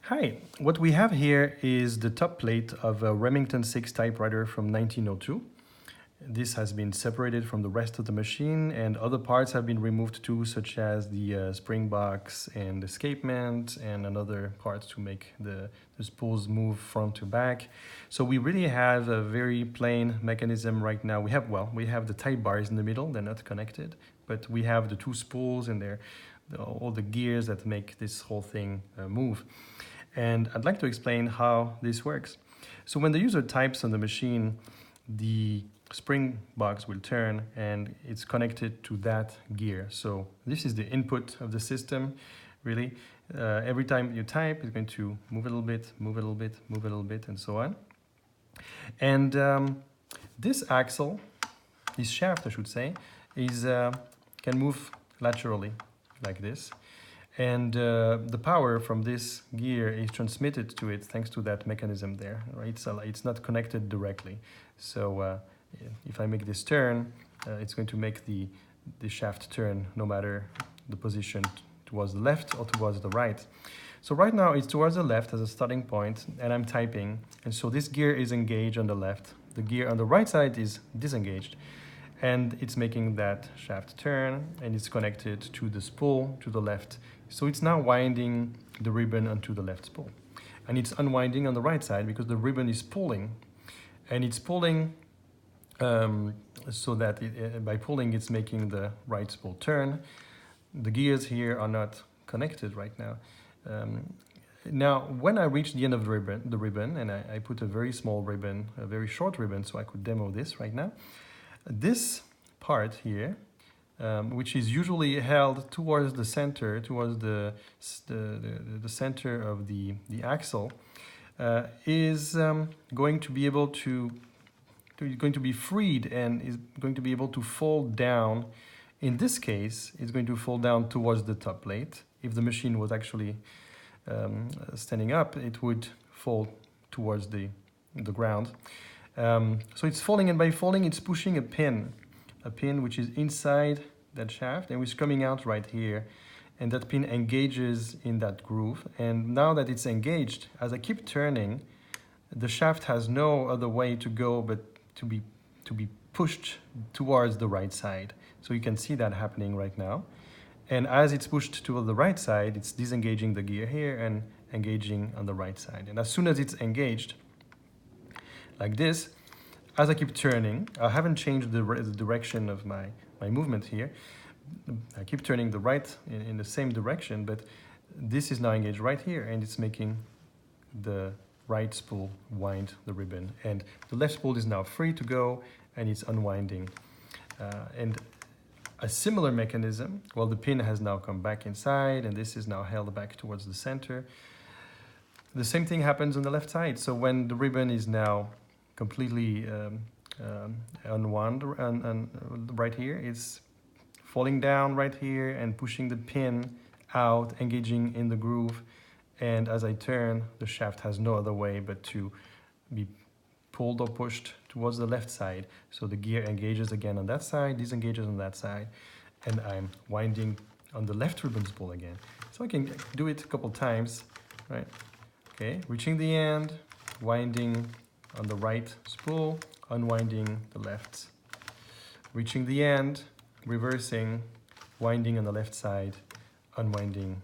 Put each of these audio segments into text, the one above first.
Hi, what we have here is the top plate of a Remington 6 typewriter from 1902. This has been separated from the rest of the machine and other parts have been removed too, such as the spring box and escapement and another part to make the spools move front to back. So we really have a very plain mechanism right now. We have the type bars in the middle, they're not connected, but we have the two spools and all the gears that make this whole thing move. And I'd like to explain how this works. So when the user types on the machine, the spring box will turn and it's connected to that gear. So this is the input of the system, really. Every time you type, it's going to move a little bit, move a little bit, move a little bit, and so on. And this axle, this shaft, I should say, can move laterally like this. And the power from this gear is transmitted to it thanks to that mechanism there, right? So it's not connected directly. So if I make this turn, it's going to make the shaft turn no matter the position towards the left or towards the right. So right now it's towards the left as a starting point and I'm typing. And so this gear is engaged on the left. The gear on the right side is disengaged. And it's making that shaft turn and it's connected to the spool to the left. So it's now winding the ribbon onto the left spool. And it's unwinding on the right side because the ribbon is pulling. And it's pulling so that by pulling it's making the right spool turn. The gears here are not connected right now. Now, when I reach the end of the ribbon and I put a very small ribbon, a very short ribbon, so I could demo this right now. This part here, which is usually held towards the center, towards the center of the axle, is going to be able to going to be freed and is going to be able to fold down. In this case, it's going to fold down towards the top plate. If the machine was actually standing up, it would fold towards the ground. So it's folding, and by folding it's pushing a pin which is inside that shaft and which is coming out right here, and that pin engages in that groove. And now that it's engaged, as I keep turning, the shaft has no other way to go but to be pushed towards the right side. So you can see that happening right now. And as it's pushed toward the right side, it's disengaging the gear here and engaging on the right side. And as soon as it's engaged, like this, as I keep turning, I haven't changed the direction of my movement here. I keep turning the right in the same direction, but this is now engaged right here and it's making the right spool wind the ribbon. And the left spool is now free to go and it's unwinding. And a similar mechanism, well, the pin has now come back inside and this is now held back towards the center. The same thing happens on the left side. So when the ribbon is now completely unwound and right here, it's falling down right here and pushing the pin out, engaging in the groove. And as I turn, the shaft has no other way but to be pulled or pushed towards the left side. So the gear engages again on that side, disengages on that side, and I'm winding on the left ribbon spool again. So I can do it a couple times, right? Okay, reaching the end, winding on the right spool, unwinding the left. Reaching the end, reversing, winding on the left side, unwinding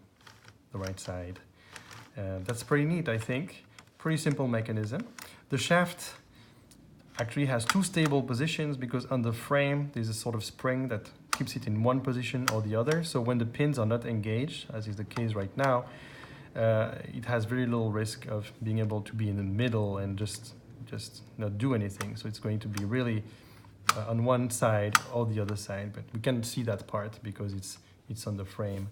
the right side. That's pretty neat, I think. Pretty simple mechanism. The shaft actually has two stable positions because on the frame there's a sort of spring that keeps it in one position or the other. So when the pins are not engaged, as is the case right now, it has very little risk of being able to be in the middle and just not do anything. So it's going to be really on one side or the other side, but we can't see that part because it's on the frame.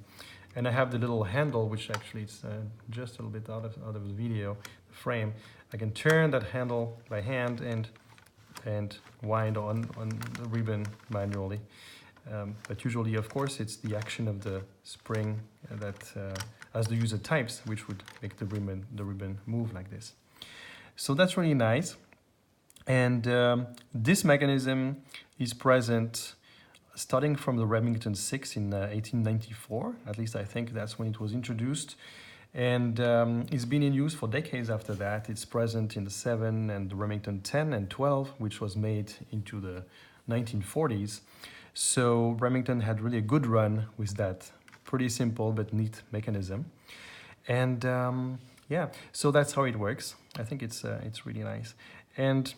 And I have the little handle, which actually it's just a little bit out of the video, the frame. I can turn that handle by hand and wind on the ribbon manually. But usually, of course, it's the action of the spring that, as the user types, which would make the ribbon move like this. So that's really nice. And this mechanism is present starting from the Remington 6 in 1894. At least I think that's when it was introduced. And it's been in use for decades after that. It's present in the 7 and the Remington 10 and 12, which was made into the 1940s. So Remington had really a good run with that pretty simple but neat mechanism. And yeah, so that's how it works. I think it's really nice. And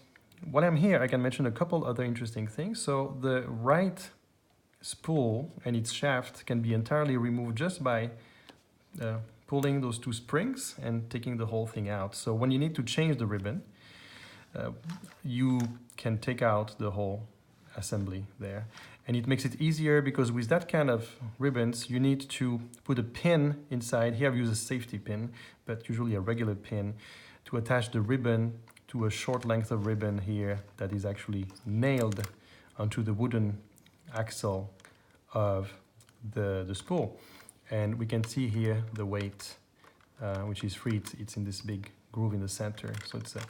while I'm here, I can mention a couple other interesting things. So the right spool and its shaft can be entirely removed just by pulling those two springs and taking the whole thing out. So when you need to change the ribbon, you can take out the whole assembly there. And it makes it easier because with that kind of ribbons, you need to put a pin inside. Here I've used a safety pin, but usually a regular pin to attach the ribbon to a short length of ribbon here that is actually nailed onto the wooden axle of the spool. And we can see here the weight, which is free. It's in this big groove in the center. So it's a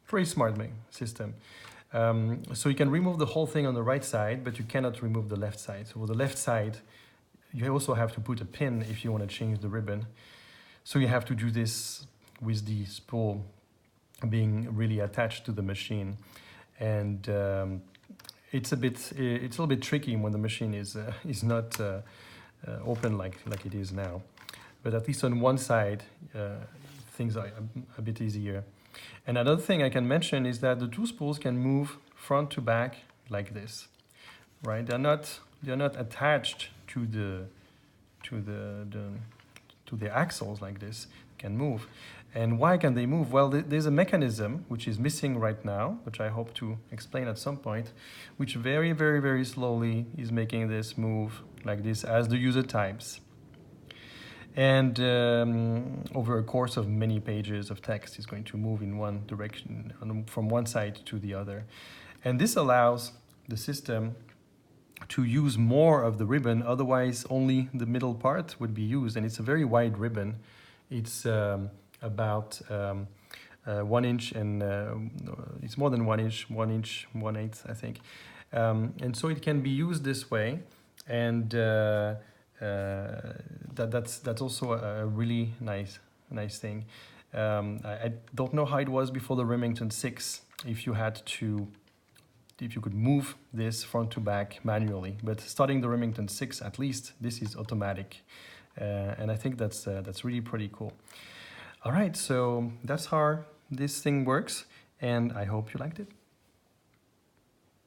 very smart system. So you can remove the whole thing on the right side, but you cannot remove the left side. So for the left side, you also have to put a pin if you want to change the ribbon. So you have to do this with the spool being really attached to the machine. And it's a little bit tricky when the machine is not open like it is now. But at least on one side, things are a bit easier. And another thing I can mention is that the two spools can move front to back like this, right? They're not attached to the axles like this. They can move. And why can they move? Well, there's a mechanism which is missing right now, which I hope to explain at some point, which very, very, very slowly is making this move like this as the user types. And over a course of many pages of text, it's going to move in one direction, from one side to the other. And this allows the system to use more of the ribbon, otherwise only the middle part would be used. And it's a very wide ribbon. It's about 1 inch, and it's more than 1 inch, 1 inch, 1/8, I think. And so it can be used this way. And that's also a really nice thing. I don't know how it was before the Remington 6, if you could move this front to back manually, but starting the Remington 6, at least this is automatic, and I think that's really pretty cool. All right, so that's how this thing works, and I hope you liked it.